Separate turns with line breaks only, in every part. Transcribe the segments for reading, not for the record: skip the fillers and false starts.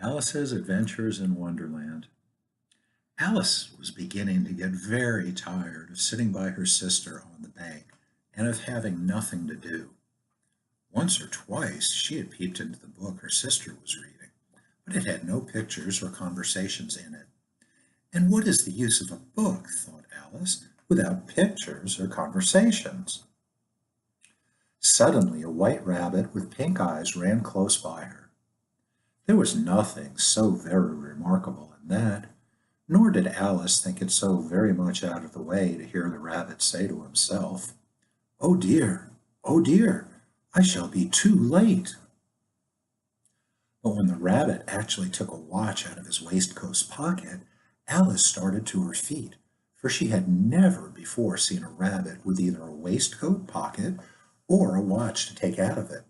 Alice's Adventures in Wonderland. Alice was beginning to get very tired of sitting by her sister on the bank and of having nothing to do. Once or twice she had peeped into the book her sister was reading, but it had no pictures or conversations in it. And what is the use of a book, thought Alice, without pictures or conversations? Suddenly a white rabbit with pink eyes ran close by her. There was nothing so very remarkable in that, nor did Alice think it so very much out of the way to hear the rabbit say to himself, oh dear, I shall be too late." But when the rabbit actually took a watch out of his waistcoat pocket, Alice started to her feet, for she had never before seen a rabbit with either a waistcoat pocket or a watch to take out of it.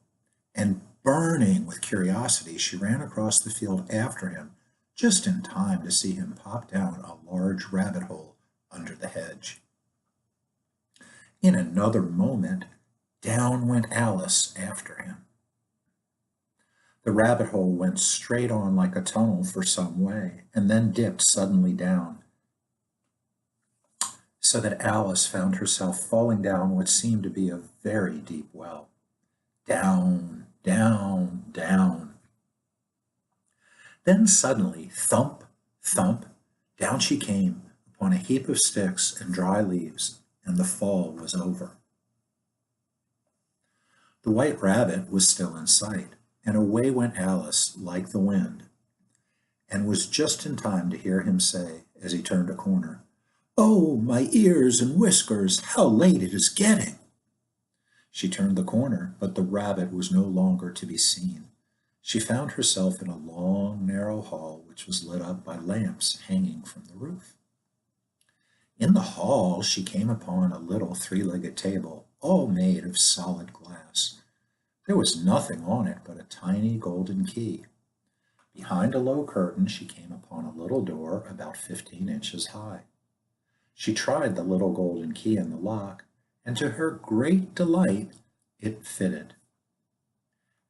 And burning with curiosity, she ran across the field after him, just in time to see him pop down a large rabbit hole under the hedge. In another moment, down went Alice after him. The rabbit hole went straight on like a tunnel for some way, and then dipped suddenly down, so that Alice found herself falling down what seemed to be a very deep well. Down, down, down. Then suddenly, thump, thump, down she came upon a heap of sticks and dry leaves, and the fall was over. The white rabbit was still in sight, and away went Alice like the wind, and was just in time to hear him say, as he turned a corner, "Oh, my ears and whiskers, how late it is getting!" She turned the corner, but the rabbit was no longer to be seen. She found herself in a long, narrow hall which was lit up by lamps hanging from the roof. In the hall she came upon a little three-legged table, all made of solid glass. There was nothing on it but a tiny golden key. Behind a low curtain she came upon a little door about 15 inches high. She tried the little golden key in the lock, and to her great delight it fitted.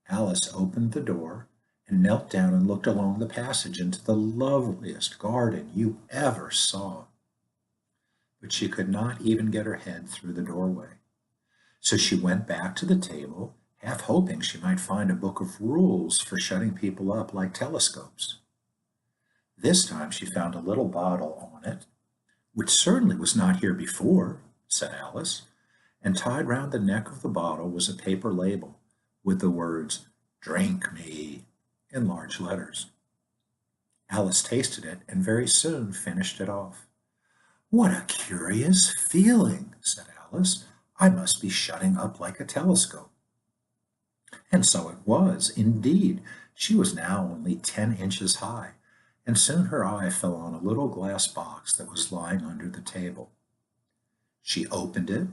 Alice opened the door and knelt down and looked along the passage into the loveliest garden you ever saw. But she could not even get her head through the doorway. So she went back to the table, half hoping she might find a book of rules for shutting people up like telescopes. This time she found a little bottle on it, which certainly was not here before, said Alice, and tied round the neck of the bottle was a paper label with the words, "Drink me," in large letters. Alice tasted it and very soon finished it off. "What a curious feeling," said Alice. "I must be shutting up like a telescope." And so it was, indeed. She was now only 10 inches high, and soon her eye fell on a little glass box that was lying under the table. She opened it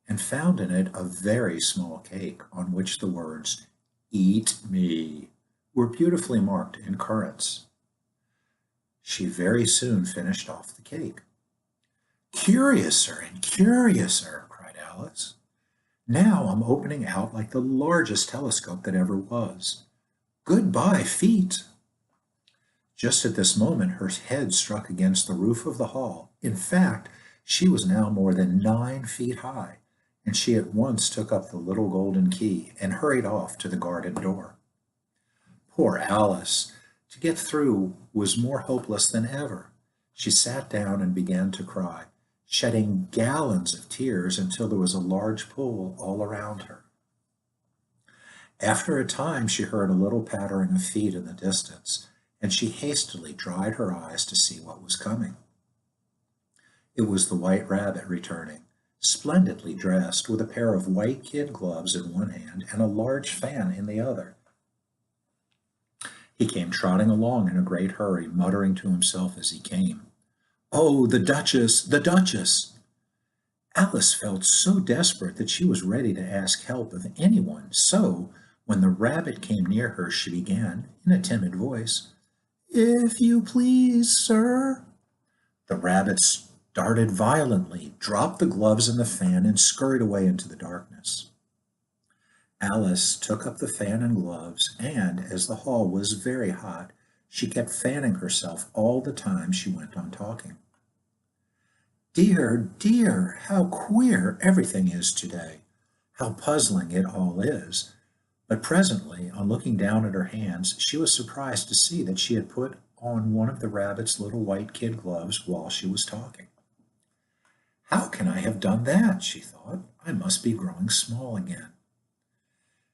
and found in it a very small cake on which the words, "Eat me," were beautifully marked in currants. She very soon finished off the cake. "Curiouser and curiouser," cried Alice. "Now I'm opening out like the largest telescope that ever was. Goodbye, feet." Just at this moment her head struck against the roof of the hall. In fact, she was now more than 9 feet high, and she at once took up the little golden key and hurried off to the garden door. Poor Alice! To get through was more hopeless than ever. She sat down and began to cry, shedding gallons of tears until there was a large pool all around her. After a time she heard a little pattering of feet in the distance, and she hastily dried her eyes to see what was coming. It was the white rabbit returning, splendidly dressed, with a pair of white kid gloves in one hand and a large fan in the other. He came trotting along in a great hurry, muttering to himself as he came, "Oh, the Duchess, the Duchess!" Alice felt so desperate that she was ready to ask help of anyone, so when the rabbit came near her she began, in a timid voice, "If you please, sir." The rabbit started violently, dropped the gloves and the fan, and scurried away into the darkness. Alice took up the fan and gloves, and, as the hall was very hot, She kept fanning herself all the time she went on talking. Dear, dear, how queer everything is today. How puzzling it all is. But presently, on looking down at her hands, she was surprised to see that she had put on one of the rabbit's little white kid gloves while she was talking. How can I have done that? She thought. I must be growing small again.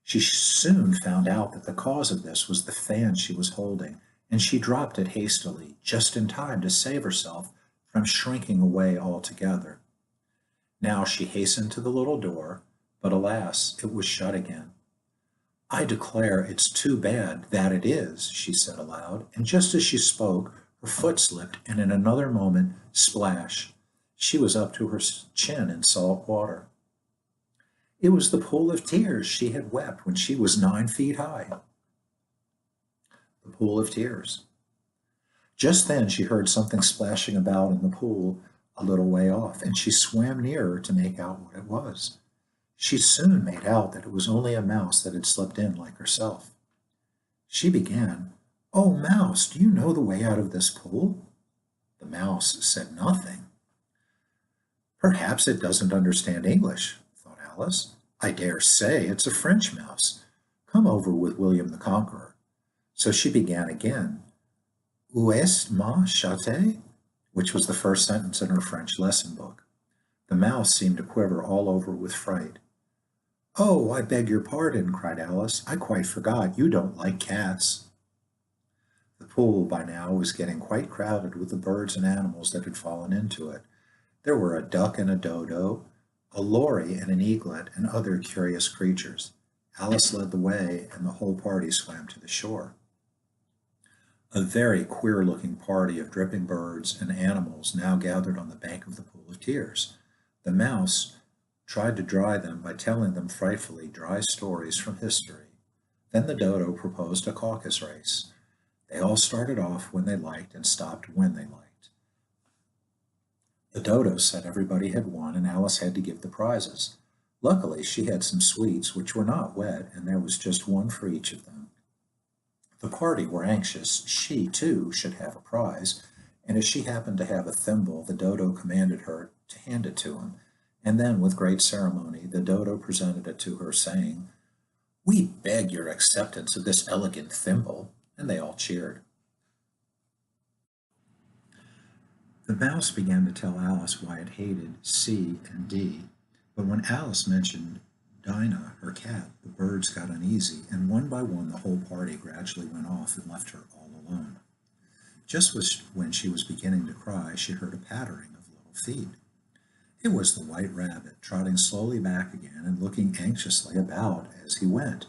She soon found out that the cause of this was the fan she was holding, and she dropped it hastily, just in time to save herself from shrinking away altogether. Now she hastened to the little door, but alas, it was shut again. I declare it's too bad that it is, she said aloud, and just as she spoke, her foot slipped, and in another moment, splash, she was up to her chin in salt water. It was the pool of tears she had wept when she was 9 feet high. The pool of tears. Just then she heard something splashing about in the pool a little way off, and she swam nearer to make out what it was. She soon made out that it was only a mouse that had slipped in like herself. She began, "Oh, mouse, do you know the way out of this pool?" The mouse said nothing. Perhaps it doesn't understand English, thought Alice. I dare say it's a French mouse. Come over with William the Conqueror. So she began again, Où est ma chatte? Which was the first sentence in her French lesson book. The mouse seemed to quiver all over with fright. Oh, I beg your pardon, cried Alice. I quite forgot. You don't like cats. The pool by now was getting quite crowded with the birds and animals that had fallen into it. There were a duck and a dodo, a lory and an eaglet, and other curious creatures. Alice led the way, and the whole party swam to the shore. A very queer-looking party of dripping birds and animals now gathered on the bank of the pool of tears. The mouse tried to dry them by telling them frightfully dry stories from history. Then the dodo proposed a caucus race. They all started off when they liked and stopped when they liked. The dodo said everybody had won and Alice had to give the prizes. Luckily, she had some sweets which were not wet, and there was just one for each of them. The party were anxious she, too, should have a prize, and as she happened to have a thimble, the dodo commanded her to hand it to him, and then, with great ceremony, the dodo presented it to her, saying, We beg your acceptance of this elegant thimble, and they all cheered. The mouse began to tell Alice why it hated C and D, but when Alice mentioned Dinah, her cat, the birds got uneasy, and one by one the whole party gradually went off and left her all alone. Just when she was beginning to cry, she heard a pattering of little feet. It was the White Rabbit, trotting slowly back again and looking anxiously about as he went,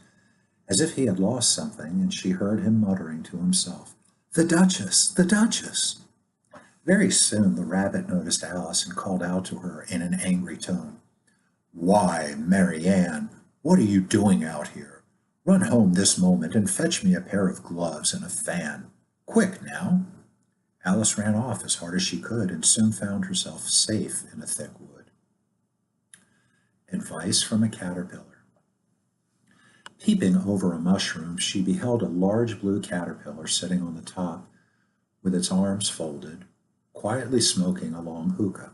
as if he had lost something, and she heard him muttering to himself, The Duchess! The Duchess! Very soon the rabbit noticed Alice and called out to her in an angry tone, Why, Mary Ann, what are you doing out here? Run home this moment and fetch me a pair of gloves and a fan. Quick, now! Alice ran off as hard as she could and soon found herself safe in a thick wood. Advice from a caterpillar. Peeping over a mushroom, she beheld a large blue caterpillar sitting on the top with its arms folded, quietly smoking a long hookah,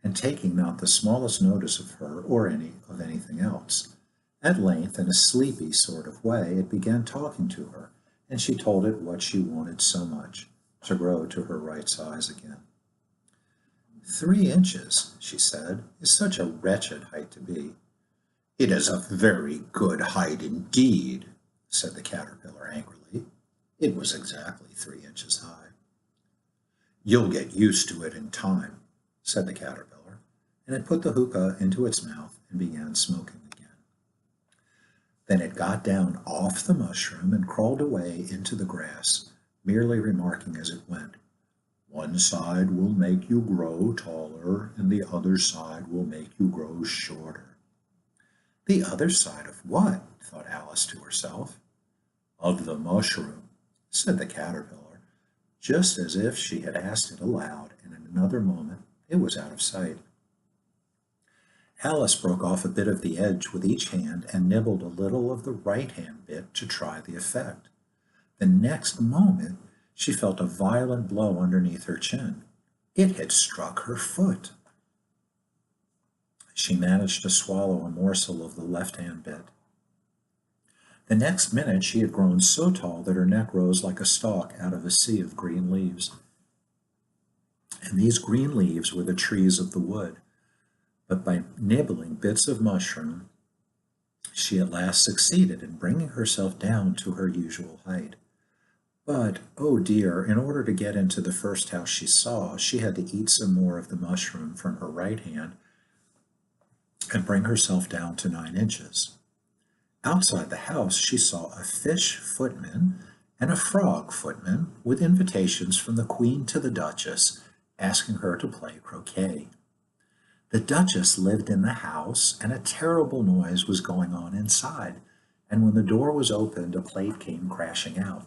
and taking not the smallest notice of her or of anything else. At length, in a sleepy sort of way, it began talking to her, and she told it what she wanted so much, to grow to her right size again. 3 inches, she said, is such a wretched height to be. It is a very good height indeed, said the caterpillar angrily. It was exactly 3 inches high. You'll get used to it in time, said the caterpillar, and it put the hookah into its mouth and began smoking again. Then it got down off the mushroom and crawled away into the grass, merely remarking as it went, One side will make you grow taller, and the other side will make you grow shorter. The other side of what? Thought Alice to herself. Of the mushroom, said the caterpillar, just as if she had asked it aloud, and in another moment it was out of sight. Alice broke off a bit of the edge with each hand and nibbled a little of the right-hand bit to try the effect. The next moment She felt a violent blow underneath her chin. It had struck her foot. She managed to swallow a morsel of the left-hand bit. The next minute she had grown so tall that her neck rose like a stalk out of a sea of green leaves. And these green leaves were the trees of the wood. But by nibbling bits of mushroom, she at last succeeded in bringing herself down to her usual height. But, oh dear, in order to get into the first house she saw, she had to eat some more of the mushroom from her right hand and bring herself down to 9 inches. Outside the house, she saw a fish footman and a frog footman with invitations from the Queen to the Duchess, asking her to play croquet. The Duchess lived in the house, and a terrible noise was going on inside, and when the door was opened, a plate came crashing out.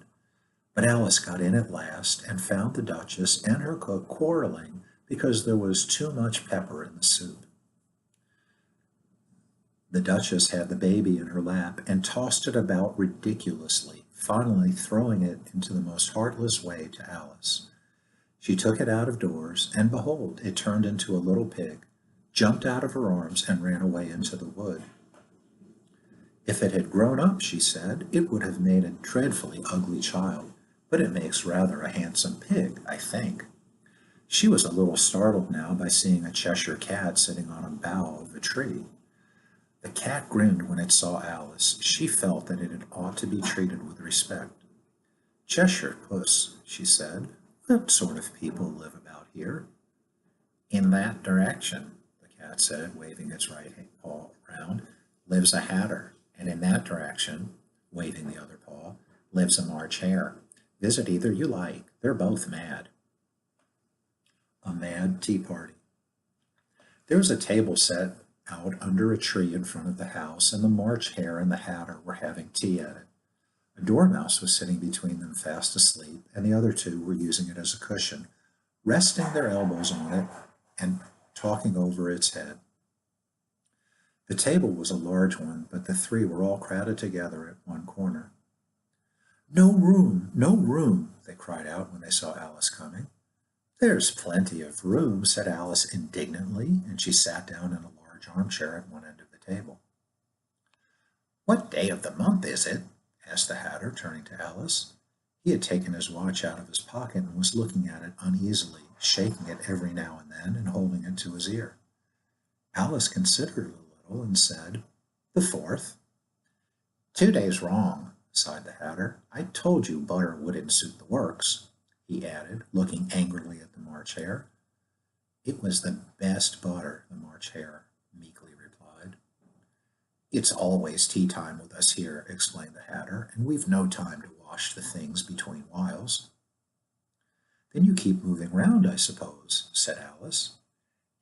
But Alice got in at last and found the Duchess and her cook quarreling because there was too much pepper in the soup. The Duchess had the baby in her lap and tossed it about ridiculously, finally throwing it into the most heartless way to Alice. She took it out of doors, and behold, it turned into a little pig, jumped out of her arms, and ran away into the wood. If it had grown up, she said, it would have made a dreadfully ugly child, but it makes rather a handsome pig, I think. She was a little startled now by seeing a Cheshire cat sitting on a bough of a tree. The cat grinned when it saw Alice. She felt that it ought to be treated with respect. Cheshire puss, she said, what sort of people live about here? In that direction, the cat said, waving its right paw round, lives a hatter, and in that direction, waving the other paw, lives a March hare. Visit either you like. They're both mad. A mad tea party. There was a table set out under a tree in front of the house, and the March hare and the hatter were having tea at it. A dormouse was sitting between them fast asleep, and the other two were using it as a cushion, resting their elbows on it and talking over its head. The table was a large one, but the three were all crowded together at one corner. No room, no room, they cried out when they saw Alice coming. There's plenty of room, said Alice indignantly, and she sat down in a large armchair at one end of the table. What day of the month is it? Asked the hatter, turning to Alice. He had taken his watch out of his pocket and was looking at it uneasily, shaking it every now and then and holding it to his ear. Alice considered it a little and said, The 4th. 2 days wrong, sighed the hatter. I told you butter wouldn't suit the works, he added, looking angrily at the March hare. It was the best butter, the March hare meekly replied. It's always tea time with us here, explained the hatter, and we've no time to wash the things between whiles. Then you keep moving round, I suppose, said Alice.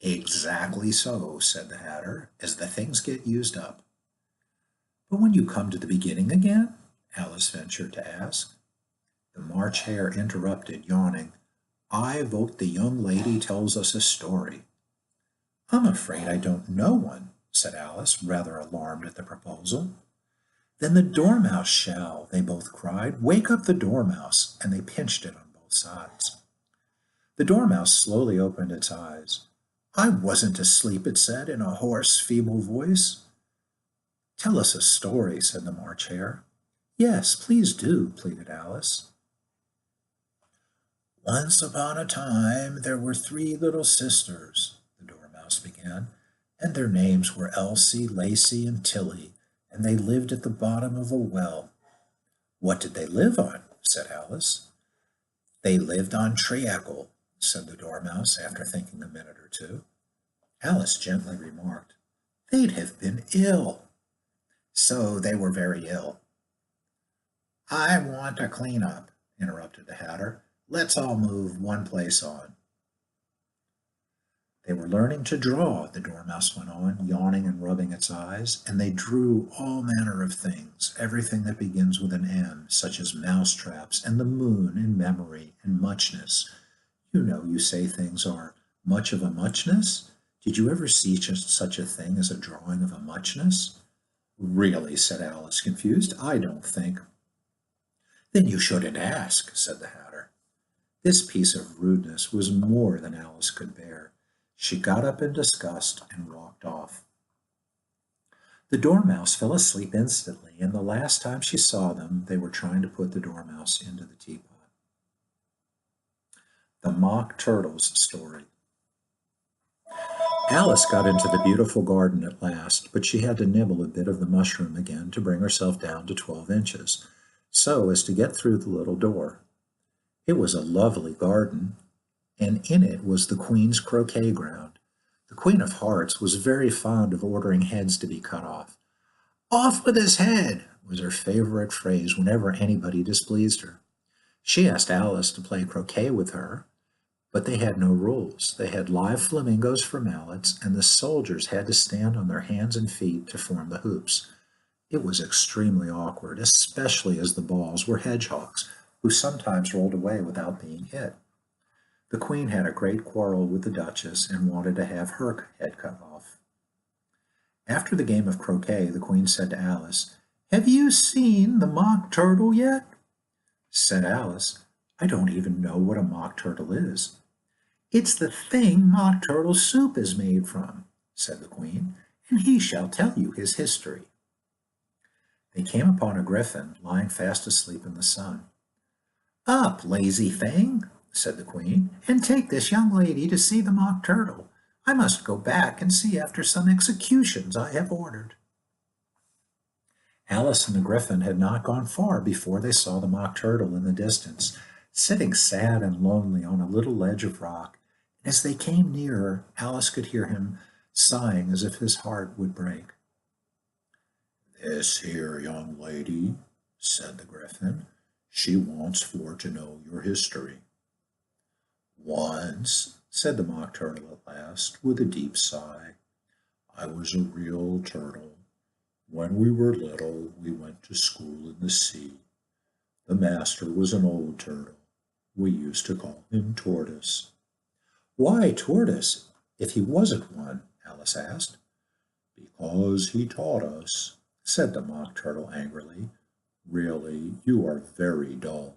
Exactly so, said the hatter, as the things get used up. But when you come to the beginning again? Alice ventured to ask. The March hare interrupted, yawning. I vote the young lady tells us a story. I'm afraid I don't know one, said Alice, rather alarmed at the proposal. Then the dormouse shall, they both cried. Wake up the dormouse, and they pinched it on both sides. The dormouse slowly opened its eyes. I wasn't asleep, it said in a hoarse, feeble voice. Tell us a story, said the March hare. Yes, please do, pleaded Alice. Once upon a time there were 3 little sisters, the dormouse began, and their names were Elsie, Lacey, and Tilly, and they lived at the bottom of a well. What did they live on? Said Alice. They lived on treacle, said the dormouse after thinking a minute or two. Alice gently remarked, They'd have been ill. So they were very ill. I want a clean-up, interrupted the hatter. Let's all move one place on. They were learning to draw, the dormouse went on, yawning and rubbing its eyes, and they drew all manner of things, everything that begins with an M, such as mousetraps and the moon and memory and muchness. You know, you say things are much of a muchness. Did you ever see such a thing as a drawing of a muchness? Really, said Alice, confused, I don't think. Then you shouldn't ask, said the hatter. This piece of rudeness was more than Alice could bear. She got up in disgust and walked off. The Dormouse fell asleep instantly, and the last time she saw them, they were trying to put the Dormouse into the teapot. The Mock Turtle's Story. Alice got into the beautiful garden at last, but she had to nibble a bit of the mushroom again to bring herself down to 12 inches, so as to get through the little door. It was a lovely garden, and in it was the Queen's croquet ground. The Queen of Hearts was very fond of ordering heads to be cut off. "Off with his head!" was her favorite phrase whenever anybody displeased her. She asked Alice to play croquet with her, but they had no rules. They had live flamingos for mallets, and the soldiers had to stand on their hands and feet to form the hoops. It was extremely awkward, especially as the balls were hedgehogs, who sometimes rolled away without being hit. The Queen had a great quarrel with the Duchess and wanted to have her head cut off. After the game of croquet, the Queen said to Alice, "Have you seen the Mock Turtle yet?" Said Alice, "I don't even know what a mock turtle is." "It's the thing Mock Turtle soup is made from," said the Queen, "and he shall tell you his history." They came upon a griffin lying fast asleep in the sun. "Up, lazy thing," said the Queen, "and take this young lady to see the Mock Turtle. I must go back and see after some executions I have ordered." Alice and the Griffin had not gone far before they saw the Mock Turtle in the distance, sitting sad and lonely on a little ledge of rock. And as they came nearer, Alice could hear him sighing as if his heart would break. "This here young lady," said the Griffin, "she wants for to know your history." "Once," said the Mock Turtle at last, with a deep sigh, "I was a real turtle. When we were little, we went to school in the sea. The master was an old turtle. We used to call him Tortoise." "Why Tortoise, if he wasn't one?" Alice asked. "Because he taught us," said the Mock Turtle angrily. "Really, you are very dull.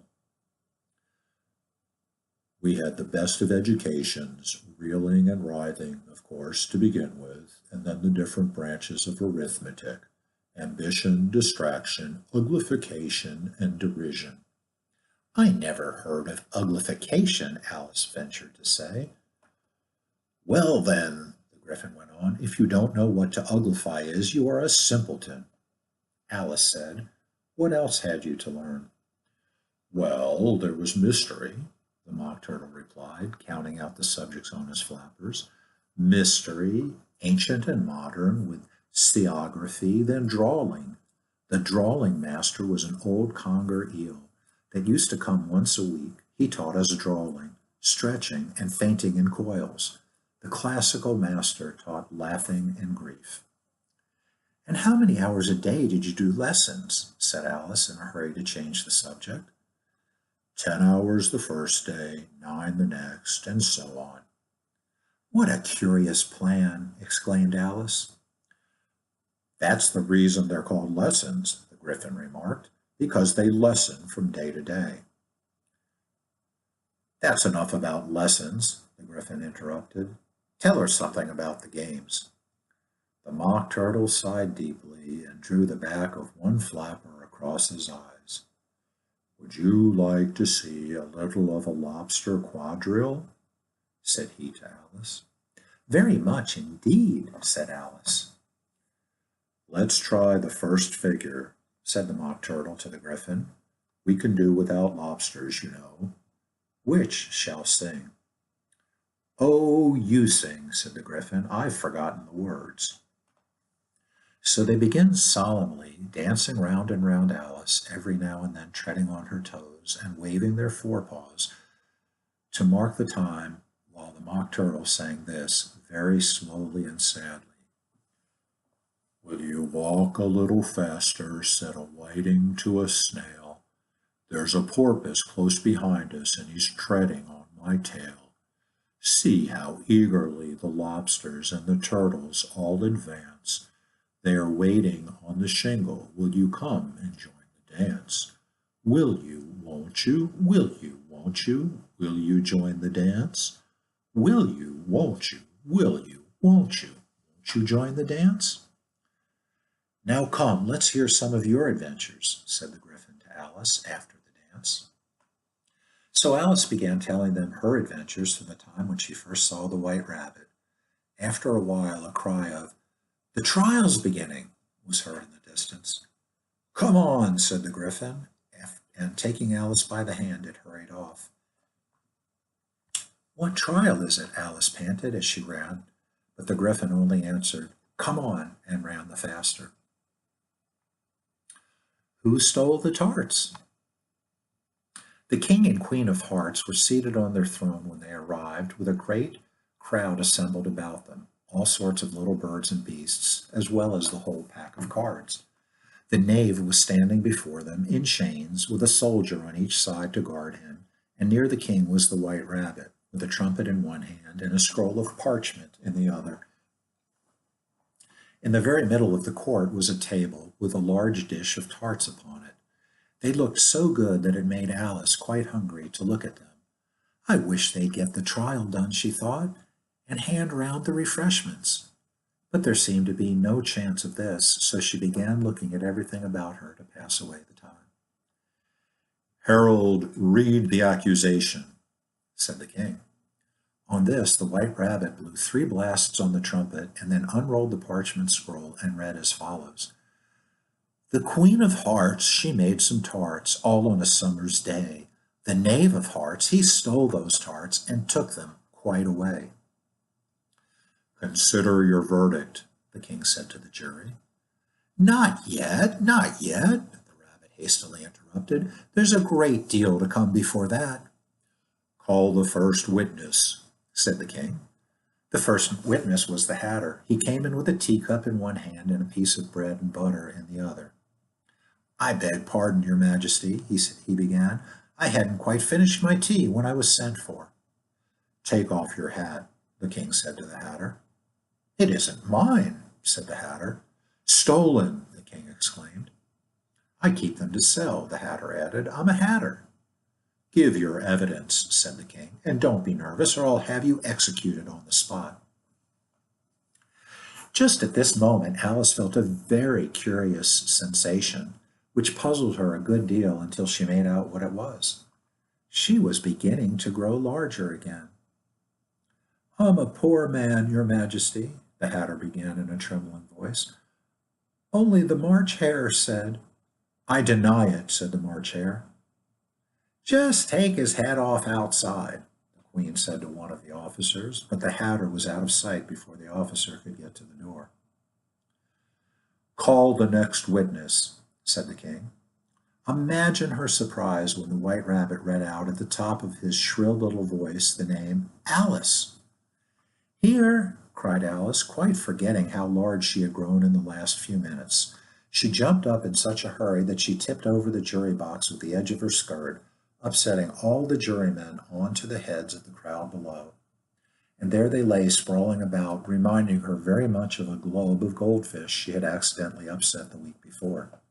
We had the best of educations, reeling and writhing, of course, to begin with, and then the different branches of arithmetic, ambition, distraction, uglification, and derision." "I never heard of uglification," Alice ventured to say. "Well, then," the Griffin went on, "if you don't know what to uglify is, you are a simpleton." Alice said, "What else had you to learn?" "Well, there was mystery," the Mock Turtle replied, counting out the subjects on his flappers. "Mystery, ancient and modern, with steography, then drawling. The drawling master was an old conger eel that used to come once a week. He taught us drawling, stretching, and fainting in coils. The classical master taught laughing and grief." "And how many hours a day did you do lessons?" said Alice in a hurry to change the subject. 10 hours the first day, 9 the next, and so on." "What a curious plan!" exclaimed Alice. "That's the reason they're called lessons," the Griffin remarked, "because they lessen from day to day." "That's enough about lessons," the Griffin interrupted. "Tell her something about the games." The Mock Turtle sighed deeply and drew the back of one flapper across his eyes. "Would you like to see a little of a lobster quadrille?" said he to Alice. "Very much indeed," said Alice. "Let's try the first figure," said the Mock Turtle to the Griffin. "We can do without lobsters, you know. Which shall sing?" "Oh, you sing," said the Griffin. "I've forgotten the words." So they began solemnly, dancing round and round Alice, every now and then treading on her toes and waving their forepaws to mark the time, while the Mock Turtle sang this very slowly and sadly. "Will you walk a little faster?" said a whiting to a snail. "There's a porpoise close behind us, and he's treading on my tail. See how eagerly the lobsters and the turtles all advance. They are waiting on the shingle. Will you come and join the dance? Will you, won't you? Will you, won't you? Will you join the dance? Will you, won't you? Will you, won't you? Won't you join the dance? Now come, let's hear some of your adventures, said the Griffin to Alice after the dance. So Alice began telling them her adventures from the time when she first saw the White Rabbit. After a while, a cry of, "The trial's beginning," was heard in the distance. "Come on," said the Griffin, and taking Alice by the hand, it hurried off. "What trial is it?" Alice panted as she ran, but the Griffin only answered, "Come on," and ran the faster. Who stole the tarts? The King and Queen of Hearts were seated on their throne when they arrived, with a great crowd assembled about them, all sorts of little birds and beasts, as well as the whole pack of cards. The knave was standing before them in chains, with a soldier on each side to guard him, and near the king was the White Rabbit, with a trumpet in one hand and a scroll of parchment in the other. In the very middle of the court was a table with a large dish of tarts upon it. They looked so good that it made Alice quite hungry to look at them. "I wish they'd get the trial done," she thought, "and hand round the refreshments." But there seemed to be no chance of this, so she began looking at everything about her to pass away the time. "Herald, read the accusation," said the king. On this, the White Rabbit blew 3 blasts on the trumpet and then unrolled the parchment scroll and read as follows. "The Queen of Hearts, she made some tarts, all on a summer's day. The Knave of Hearts, he stole those tarts and took them quite away." "Consider your verdict," the king said to the jury. "Not yet, not yet," the rabbit hastily interrupted. "There's a great deal to come before that." "Call the first witness," said the king. The first witness was the Hatter. He came in with a teacup in one hand and a piece of bread and butter in the other. "I beg pardon, your majesty," he began. "I hadn't quite finished my tea when I was sent for." "Take off your hat," the king said to the Hatter. "It isn't mine," said the Hatter. "Stolen," the king exclaimed. "I keep them to sell," the Hatter added. "I'm a hatter." "Give your evidence," said the king, "and don't be nervous, or I'll have you executed on the spot." Just at this moment, Alice felt a very curious sensation, which puzzled her a good deal until she made out what it was. She was beginning to grow larger again. "I'm a poor man, your majesty," the Hatter began in a trembling voice. "Only the March Hare said—" "I deny it," said the March Hare. "Just take his head off outside," the queen said to one of the officers, but the Hatter was out of sight before the officer could get to the door. "Call the next witness," said the king. Imagine her surprise when the White Rabbit read out at the top of his shrill little voice the name Alice. "Here!" cried Alice, quite forgetting how large she had grown in the last few minutes. She jumped up in such a hurry that she tipped over the jury box with the edge of her skirt, upsetting all the jurymen onto the heads of the crowd below. And there they lay sprawling about, reminding her very much of a globe of goldfish she had accidentally upset the week before.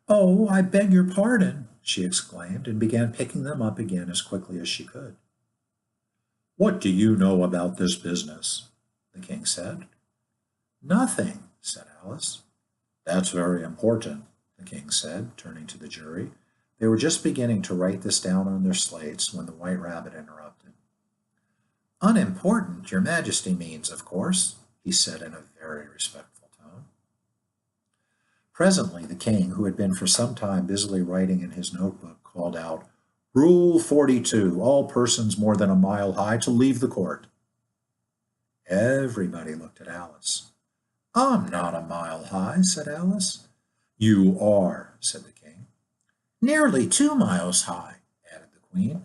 "Oh, I beg your pardon," she exclaimed, and began picking them up again as quickly as she could. "What do you know about this business?" the king said. "Nothing," said Alice. "That's very important," the king said, turning to the jury. They were just beginning to write this down on their slates when the White Rabbit interrupted. "Unimportant, your majesty means, of course," he said in a very respectful tone. Presently the king, who had been for some time busily writing in his notebook, called out, "Rule 42, all persons more than a mile high to leave the court." Everybody looked at Alice. "I'm not a mile high," said Alice. "You are," said the king. "Nearly 2 miles high," added the queen.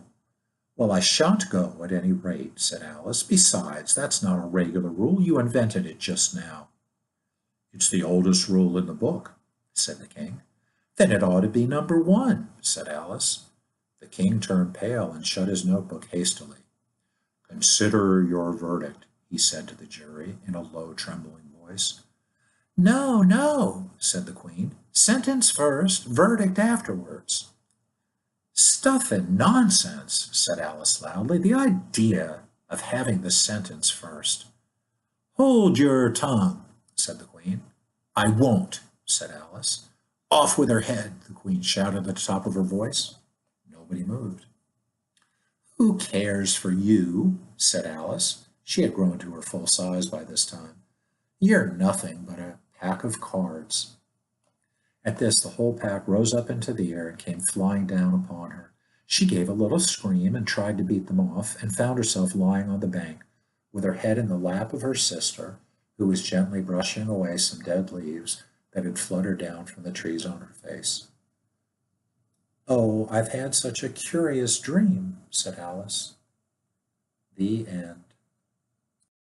"Well, I shan't go at any rate," said Alice. "Besides, that's not a regular rule. You invented it just now." "It's the oldest rule in the book," said the king. "Then it ought to be number 1, said Alice. The king turned pale and shut his notebook hastily. "Consider your verdict," he said to the jury in a low, trembling voice. "No, no," said the queen. "Sentence first, verdict afterwards." Stuff and nonsense, said Alice loudly. The idea of having the sentence first. Hold your tongue, said the Queen. I won't, said Alice. Off with her head, the Queen shouted at the top of her voice. Nobody moved. Who cares for you, said Alice. She had grown to her full size by this time. You're nothing but a pack of cards. At this, the whole pack rose up into the air and came flying down upon her. She gave a little scream and tried to beat them off, and found herself lying on the bank, with her head in the lap of her sister, who was gently brushing away some dead leaves that had fluttered down from the trees on her face. Oh, I've had such a curious dream, said Alice. The end.